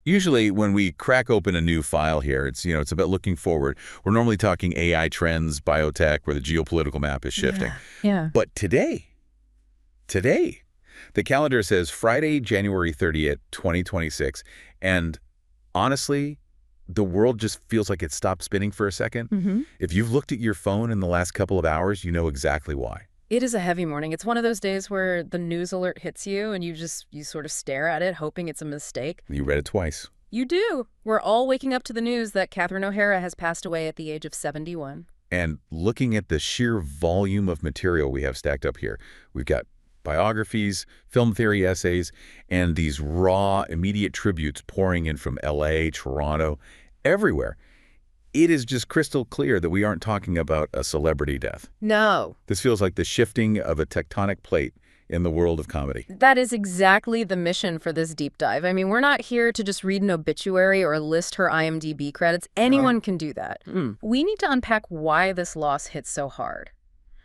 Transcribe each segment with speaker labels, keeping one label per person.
Speaker 1: Usually when we crack open a new file here, it's about looking forward. We're normally talking AI trends, biotech, where the geopolitical map is shifting.
Speaker 2: Yeah.
Speaker 1: But today, the calendar says Friday, January 30th, 2026. And honestly, the world just feels like it stopped spinning for a second. If you've looked at your phone in the last couple of hours, you know exactly why.
Speaker 2: It is a heavy morning. It's one of those days where the news alert hits you and you sort of stare at it, hoping it's a mistake.
Speaker 1: You read it twice.
Speaker 2: You do. We're all waking up to the news that Catherine O'Hara has passed away at the age of 71.
Speaker 1: And looking at the sheer volume of material we have stacked up here, we've got biographies, film theory essays, and these raw, immediate tributes pouring in from LA, Toronto, everywhere. It is just crystal clear that we aren't talking about a celebrity death.
Speaker 2: No.
Speaker 1: This feels like the shifting of a tectonic plate in the world of comedy.
Speaker 2: That is exactly the mission for this deep dive. I mean, we're not here to just read an obituary or list her IMDb credits. Anyone can do that. We need to unpack why this loss hit so hard.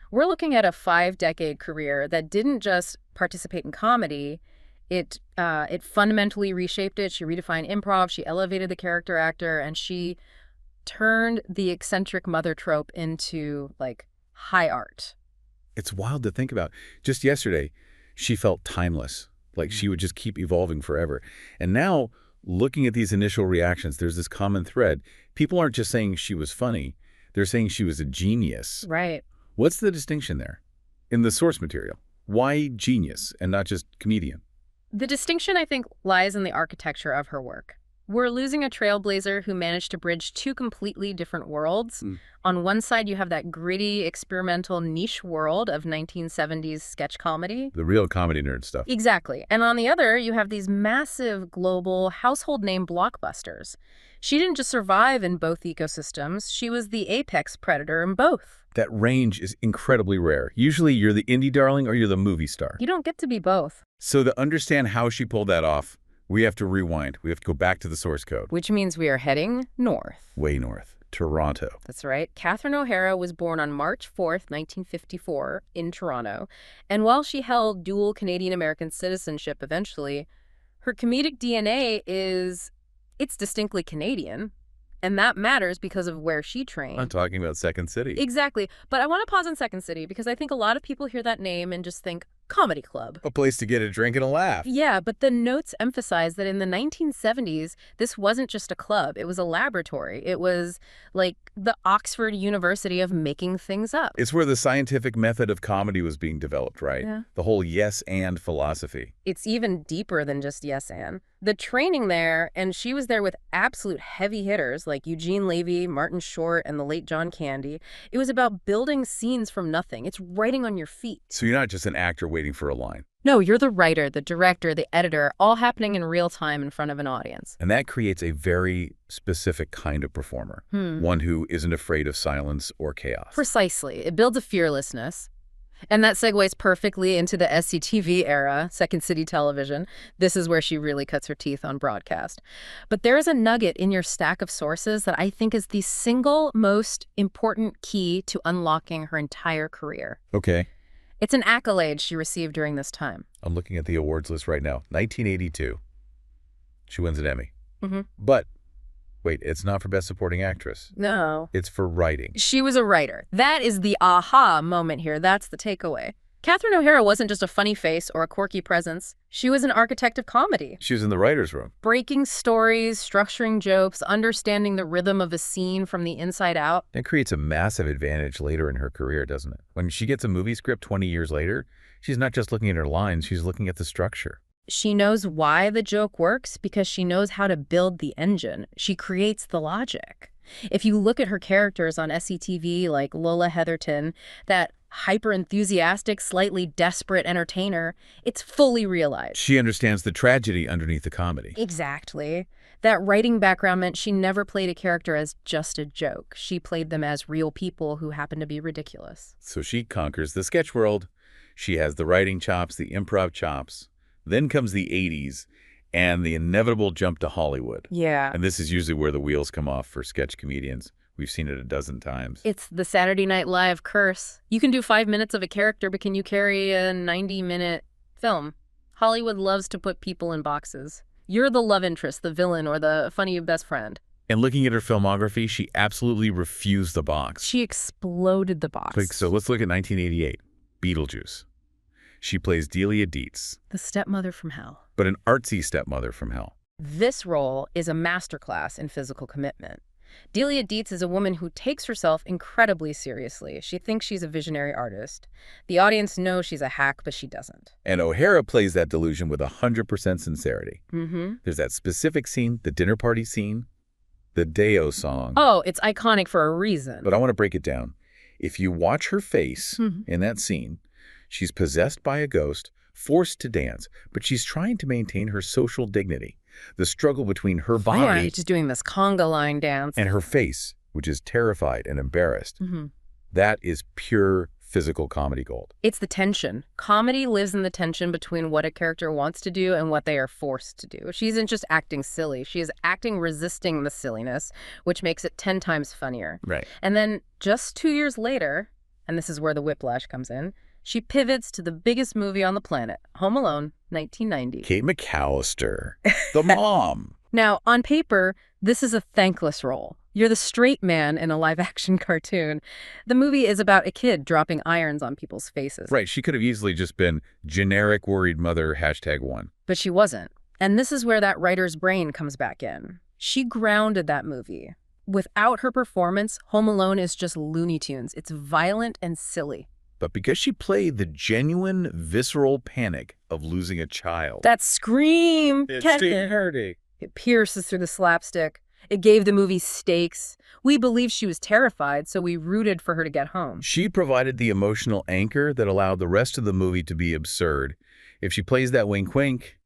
Speaker 2: We're looking at a 5-decade career that didn't just participate in comedy. It fundamentally reshaped it. She redefined improv. She elevated the character actor, and she turned the eccentric mother trope into, like, high art.
Speaker 1: It's wild to think about. Just yesterday, she felt timeless, like she would just keep evolving forever. And now, looking at these initial reactions, there's this common thread. People aren't just saying she was funny. They're saying she was a genius.
Speaker 2: Right.
Speaker 1: What's the distinction there in the source material? Why genius and not just comedian?
Speaker 2: The distinction, I think, lies in the architecture of her work. We're losing a trailblazer who managed to bridge two completely different worlds. On one side, you have that gritty, experimental niche world of 1970s sketch comedy.
Speaker 1: The real comedy nerd stuff.
Speaker 2: Exactly. And on the other, you have these massive, global, household name blockbusters. She didn't just survive in both ecosystems. She was the apex predator in both.
Speaker 1: That range is incredibly rare. Usually you're the indie darling or you're the movie star.
Speaker 2: You don't get to be both.
Speaker 1: So to understand how she pulled that off, we have to rewind. We have to go back to the source code.
Speaker 2: Which means we are heading north.
Speaker 1: Way north. Toronto.
Speaker 2: That's right. Catherine O'Hara was born on March 4th, 1954, in Toronto. And while she held dual Canadian-American citizenship eventually, her comedic DNA it's distinctly Canadian. And that matters because of where she trained.
Speaker 1: I'm talking about Second City.
Speaker 2: Exactly. But I want to pause on Second City because I think a lot of people hear that name and just think comedy club.
Speaker 1: A place to get a drink and a laugh.
Speaker 2: Yeah, but the notes emphasize that in the 1970s, this wasn't just a club. It was a laboratory. It was like the Oxford University of making things up.
Speaker 1: It's where the scientific method of comedy was being developed, right?
Speaker 2: Yeah.
Speaker 1: The whole yes and philosophy.
Speaker 2: It's even deeper than just yes and. The training there, and she was there with absolute heavy hitters like Eugene Levy, Martin Short, and the late John Candy. It was about building scenes from nothing. It's writing on your feet.
Speaker 1: So you're not just an actor waiting for a line.
Speaker 2: No, you're the writer, the director, the editor, all happening in real time in front of an audience.
Speaker 1: And that creates a very specific kind of performer. One who isn't afraid of silence or chaos.
Speaker 2: Precisely. It builds a fearlessness. And that segues perfectly into the SCTV era, Second City Television. This is where she really cuts her teeth on broadcast. But there is a nugget in your stack of sources that I think is the single most important key to unlocking her entire career.
Speaker 1: Okay.
Speaker 2: It's an accolade she received during this time.
Speaker 1: I'm looking at the awards list right now. 1982. She wins an Emmy. But wait, it's not for Best Supporting Actress.
Speaker 2: No.
Speaker 1: It's for writing.
Speaker 2: She was a writer. That is the aha moment here. That's the takeaway. Catherine O'Hara wasn't just a funny face or a quirky presence. She was an architect of comedy.
Speaker 1: She was in the writer's room.
Speaker 2: Breaking stories, structuring jokes, understanding the rhythm of a scene from the inside out.
Speaker 1: That creates a massive advantage later in her career, doesn't it? When she gets a movie script 20 years later, she's not just looking at her lines, she's looking at the structure.
Speaker 2: She knows why the joke works because she knows how to build the engine. She creates the logic. If you look at her characters on SCTV like Lola Heatherton, that hyper-enthusiastic, slightly desperate entertainer, it's fully realized.
Speaker 1: She understands the tragedy underneath the comedy.
Speaker 2: Exactly. That writing background meant she never played a character as just a joke. She played them as real people who happen to be ridiculous.
Speaker 1: So she conquers the sketch world. She has the writing chops, the improv chops. Then comes the 80s and the inevitable jump to Hollywood.
Speaker 2: Yeah.
Speaker 1: And this is usually where the wheels come off for sketch comedians. We've seen it a dozen times.
Speaker 2: It's the Saturday Night Live curse. You can do 5 minutes of a character, but can you carry a 90-minute film? Hollywood loves to put people in boxes. You're the love interest, the villain, or the funny best friend.
Speaker 1: And looking at her filmography, she absolutely refused the box.
Speaker 2: She exploded the box.
Speaker 1: So let's look at 1988, Beetlejuice. She plays Delia Dietz.
Speaker 2: The stepmother from hell.
Speaker 1: But an artsy stepmother from hell.
Speaker 2: This role is a masterclass in physical commitment. Delia Dietz is a woman who takes herself incredibly seriously. She thinks she's a visionary artist. The audience knows she's a hack, but she doesn't.
Speaker 1: And O'Hara plays that delusion with 100% sincerity. There's that specific scene, the dinner party scene, the Deo song.
Speaker 2: Oh, it's iconic for a reason.
Speaker 1: But I want to break it down. If you watch her face in that scene, she's possessed by a ghost, forced to dance, but she's trying to maintain her social dignity. The struggle between her body
Speaker 2: right, just doing this conga line dance
Speaker 1: and her face, which is terrified and embarrassed. That is pure physical comedy gold.
Speaker 2: It's the tension. Comedy lives in the tension between what a character wants to do and what they are forced to do. She isn't just acting silly. She is acting resisting the silliness, which makes it 10 times funnier.
Speaker 1: Right.
Speaker 2: And then just 2 years later, and this is where the whiplash comes in, she pivots to the biggest movie on the planet, Home Alone, 1990.
Speaker 1: Kate McAllister, the mom.
Speaker 2: Now, on paper, this is a thankless role. You're the straight man in a live-action cartoon. The movie is about a kid dropping irons on people's faces.
Speaker 1: Right, she could have easily just been generic worried mother #1.
Speaker 2: But she wasn't. And this is where that writer's brain comes back in. She grounded that movie. Without her performance, Home Alone is just Looney Tunes. It's violent and silly.
Speaker 1: But because she played the genuine, visceral panic of losing a child.
Speaker 2: That scream!
Speaker 1: It's hurting.
Speaker 2: It pierces through the slapstick. It gave the movie stakes. We believed she was terrified, so we rooted for her to get home.
Speaker 1: She provided the emotional anchor that allowed the rest of the movie to be absurd. If she plays that wink-wink,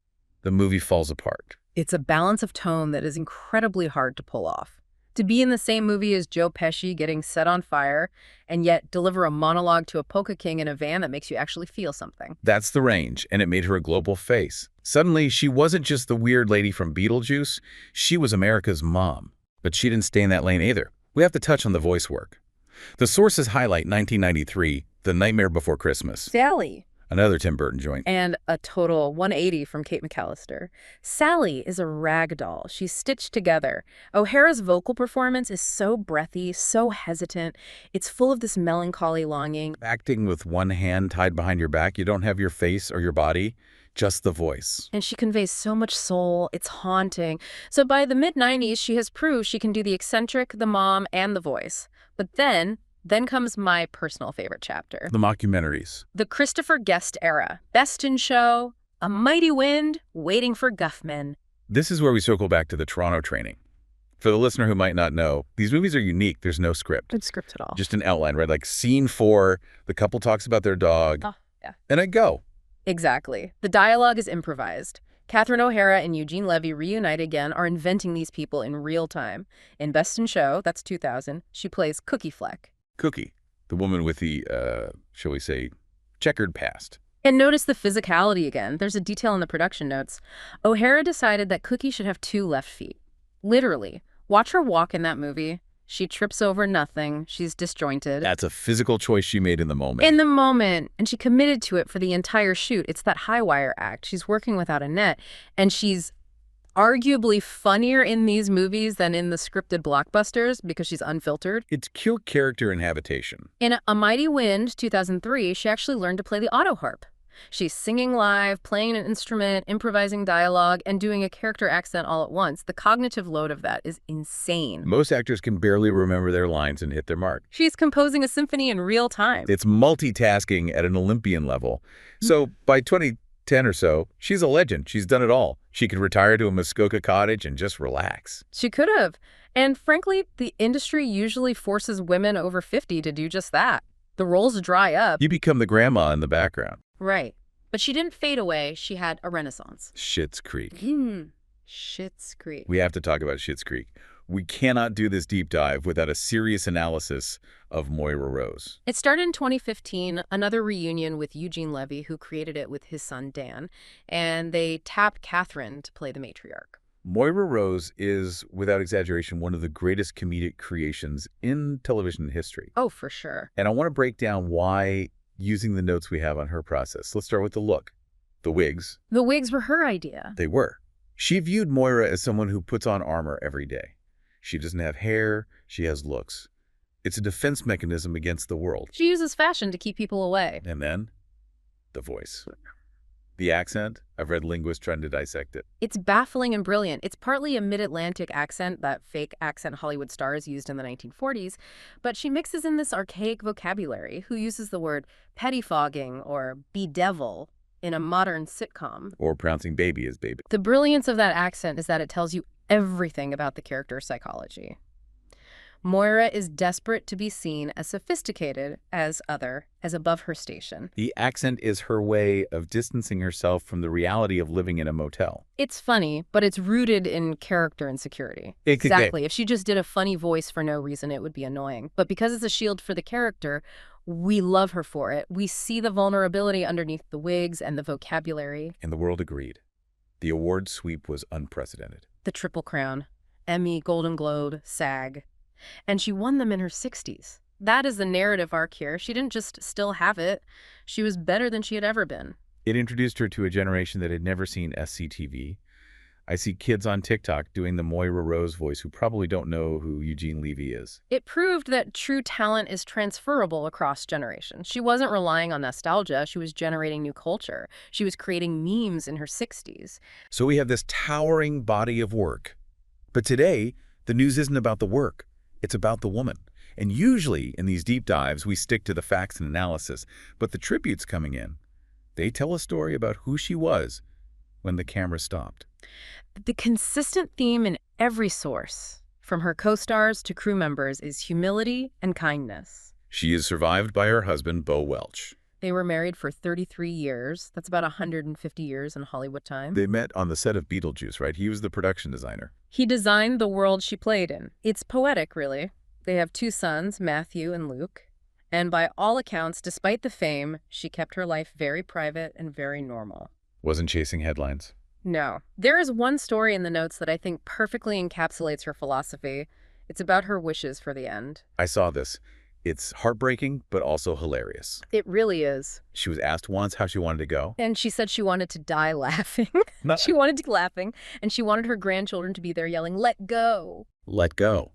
Speaker 1: the movie falls apart.
Speaker 2: It's a balance of tone that is incredibly hard to pull off. To be in the same movie as Joe Pesci getting set on fire and yet deliver a monologue to a polka king in a van that makes you actually feel something.
Speaker 1: That's the range, and it made her a global face. Suddenly, she wasn't just the weird lady from Beetlejuice, she was America's mom. But she didn't stay in that lane either. We have to touch on the voice work. The sources highlight 1993, The Nightmare Before Christmas.
Speaker 2: Sally.
Speaker 1: Another Tim Burton joint.
Speaker 2: And a total 180 from Kate McAllister. Sally is a rag doll. She's stitched together. O'Hara's vocal performance is so breathy, so hesitant. It's full of this melancholy longing.
Speaker 1: Acting with one hand tied behind your back, you don't have your face or your body, just the voice.
Speaker 2: And she conveys so much soul. It's haunting. So by the mid-90s, she has proved she can do the eccentric, the mom, and the voice. But then comes my personal favorite chapter.
Speaker 1: The mockumentaries.
Speaker 2: The Christopher Guest era. Best in Show, A Mighty Wind, Waiting for Guffman.
Speaker 1: This is where we circle back to the Toronto training. For the listener who might not know, these movies are unique. There's no script.
Speaker 2: No script at all.
Speaker 1: Just an outline, right? Like scene 4, the couple talks about their dog.
Speaker 2: Oh, yeah.
Speaker 1: And I go.
Speaker 2: Exactly. The dialogue is improvised. Catherine O'Hara and Eugene Levy reunite again, are inventing these people in real time. In Best in Show, that's 2000, she plays Cookie Fleck.
Speaker 1: Cookie, the woman with the, shall we say, checkered past.
Speaker 2: And notice the physicality again. There's a detail in the production notes. O'Hara decided that Cookie should have 2 left feet. Literally. Watch her walk in that movie. She trips over nothing. She's disjointed.
Speaker 1: That's a physical choice she made in the moment.
Speaker 2: In the moment. And she committed to it for the entire shoot. It's that high wire act. She's working without a net. And she's arguably funnier in these movies than in the scripted blockbusters because she's unfiltered.
Speaker 1: It's pure character and habitation.
Speaker 2: In A Mighty Wind, 2003, she actually learned to play the auto harp. She's singing live, playing an instrument, improvising dialogue, and doing a character accent all at once. The cognitive load of that is insane.
Speaker 1: Most actors can barely remember their lines and hit their mark.
Speaker 2: She's composing a symphony in real time.
Speaker 1: It's multitasking at an Olympian level. So by 2010 or so, she's a legend. She's done it all. She could retire to a Muskoka cottage and just relax.
Speaker 2: She could have. And frankly, the industry usually forces women over 50 to do just that. The roles dry up.
Speaker 1: You become the grandma in the background.
Speaker 2: Right. But she didn't fade away. She had a renaissance.
Speaker 1: Schitt's Creek.
Speaker 2: Schitt's Creek.
Speaker 1: We have to talk about Schitt's Creek. We cannot do this deep dive without a serious analysis of Moira Rose.
Speaker 2: It started in 2015, another reunion with Eugene Levy, who created it with his son Dan, and they tapped Catherine to play the matriarch.
Speaker 1: Moira Rose is, without exaggeration, one of the greatest comedic creations in television history.
Speaker 2: Oh, for sure.
Speaker 1: And I want to break down why using the notes we have on her process. Let's start with the look. The wigs.
Speaker 2: The wigs were her idea.
Speaker 1: They were. She viewed Moira as someone who puts on armor every day. She doesn't have hair, she has looks. It's a defense mechanism against the world.
Speaker 2: She uses fashion to keep people away.
Speaker 1: And then, the voice. The accent, I've read linguists trying to dissect it.
Speaker 2: It's baffling and brilliant. It's partly a mid-Atlantic accent, that fake accent Hollywood stars used in the 1940s, but she mixes in this archaic vocabulary, who uses the word pettifogging or bedevil in a modern sitcom.
Speaker 1: Or pronouncing baby as baby.
Speaker 2: The brilliance of that accent is that it tells you everything about the character's psychology. Moira is desperate to be seen as sophisticated, as other, as above her station.
Speaker 1: The accent is her way of distancing herself from the reality of living in a motel.
Speaker 2: It's funny, but it's rooted in character insecurity. Exactly. If she just did a funny voice for no reason, it would be annoying. But because it's a shield for the character, we love her for it. We see the vulnerability underneath the wigs and the vocabulary.
Speaker 1: And the world agreed. The award sweep was unprecedented.
Speaker 2: The Triple Crown, Emmy, Golden Globe, SAG. And she won them in her 60s. That is the narrative arc here. She didn't just still have it. She was better than she had ever been.
Speaker 1: It introduced her to a generation that had never seen SCTV. I see kids on TikTok doing the Moira Rose voice who probably don't know who Eugene Levy is.
Speaker 2: It proved that true talent is transferable across generations. She wasn't relying on nostalgia. She was generating new culture. She was creating memes in her 60s.
Speaker 1: So we have this towering body of work. But today, the news isn't about the work. It's about the woman. And usually in these deep dives, we stick to the facts and analysis. But the tributes coming in, they tell a story about who she was when the camera stopped.
Speaker 2: The consistent theme in every source, from her co-stars to crew members, is humility and kindness.
Speaker 1: She is survived by her husband, Bo Welch.
Speaker 2: They were married for 33 years. That's about 150 years in Hollywood time.
Speaker 1: They met on the set of Beetlejuice, right? He was the production designer.
Speaker 2: He designed the world she played in. It's poetic, really. They have 2 sons, Matthew and Luke. And by all accounts, despite the fame, she kept her life very private and very normal.
Speaker 1: Wasn't chasing headlines.
Speaker 2: No. There is one story in the notes that I think perfectly encapsulates her philosophy. It's about her wishes for the end.
Speaker 1: I saw this. It's heartbreaking, but also hilarious.
Speaker 2: It really is.
Speaker 1: She was asked once how she wanted to go.
Speaker 2: And she said she wanted to die laughing. She wanted to laughing, and she wanted her grandchildren to be there yelling, "Let go."
Speaker 1: Let go.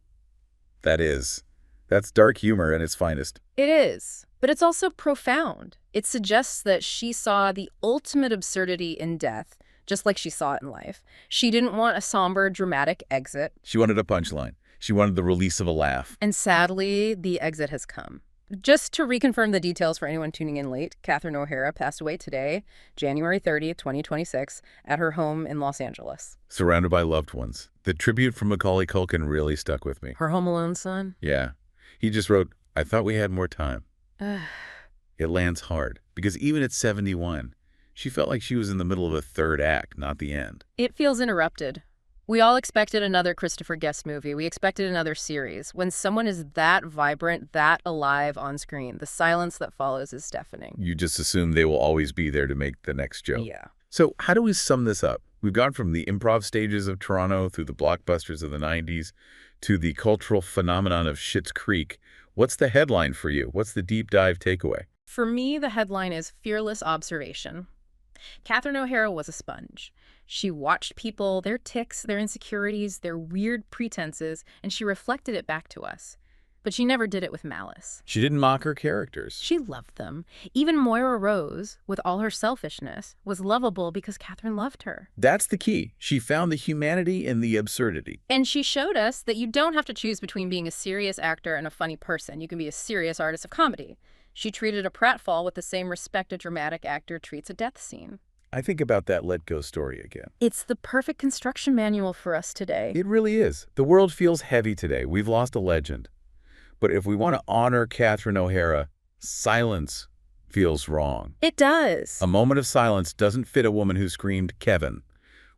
Speaker 1: That's dark humor at its finest.
Speaker 2: It is. But it's also profound. It suggests that she saw the ultimate absurdity in death, just like she saw it in life. She didn't want a somber, dramatic exit.
Speaker 1: She wanted a punchline. She wanted the release of a laugh.
Speaker 2: And sadly, the exit has come. Just to reconfirm the details for anyone tuning in late, Catherine O'Hara passed away today, January 30th, 2026, at her home in Los Angeles.
Speaker 1: Surrounded by loved ones. The tribute from Macaulay Culkin really stuck with me.
Speaker 2: Her Home Alone son?
Speaker 1: Yeah. He just wrote, "I thought we had more time." It lands hard, because even at 71, she felt like she was in the middle of a third act, not the end.
Speaker 2: It feels interrupted. We all expected another Christopher Guest movie. We expected another series. When someone is that vibrant, that alive on screen, the silence that follows is deafening.
Speaker 1: You just assume they will always be there to make the next joke.
Speaker 2: Yeah.
Speaker 1: So how do we sum this up? We've gone from the improv stages of Toronto through the blockbusters of the 90s to the cultural phenomenon of Schitt's Creek. What's the headline for you? What's the deep dive takeaway?
Speaker 2: For me, the headline is fearless observation. Catherine O'Hara was a sponge. She watched people, their tics, their insecurities, their weird pretenses, and she reflected it back to us. But she never did it with malice.
Speaker 1: She didn't mock her characters.
Speaker 2: She loved them. Even Moira Rose, with all her selfishness, was lovable because Catherine loved her.
Speaker 1: That's the key. She found the humanity in the absurdity.
Speaker 2: And she showed us that you don't have to choose between being a serious actor and a funny person. You can be a serious artist of comedy. She treated a pratfall with the same respect a dramatic actor treats a death scene.
Speaker 1: I think about that Let Go story again.
Speaker 2: It's the perfect construction manual for us today.
Speaker 1: It really is. The world feels heavy today. We've lost a legend. But if we want to honor Catherine O'Hara, silence feels wrong.
Speaker 2: It does.
Speaker 1: A moment of silence doesn't fit a woman who screamed Kevin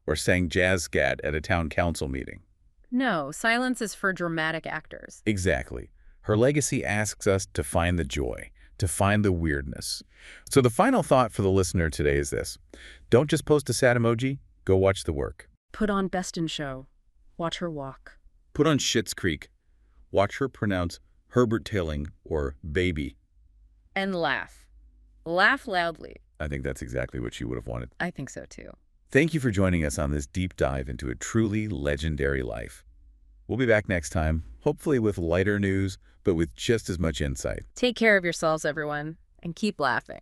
Speaker 1: or sang jazz scat at a town council meeting.
Speaker 2: No, silence is for dramatic actors.
Speaker 1: Exactly. Her legacy asks us to find the joy, to find the weirdness. So the final thought for the listener today is this. Don't just post a sad emoji, go watch the work.
Speaker 2: Put on Best in Show. Watch her walk.
Speaker 1: Put on Schitt's Creek. Watch her pronounce Herbert Tailing or baby.
Speaker 2: And laugh. Laugh loudly.
Speaker 1: I think that's exactly what she would have wanted.
Speaker 2: I think so too.
Speaker 1: Thank you for joining us on this deep dive into a truly legendary life. We'll be back next time, hopefully with lighter news, but with just as much insight.
Speaker 2: Take care of yourselves, everyone, and keep laughing.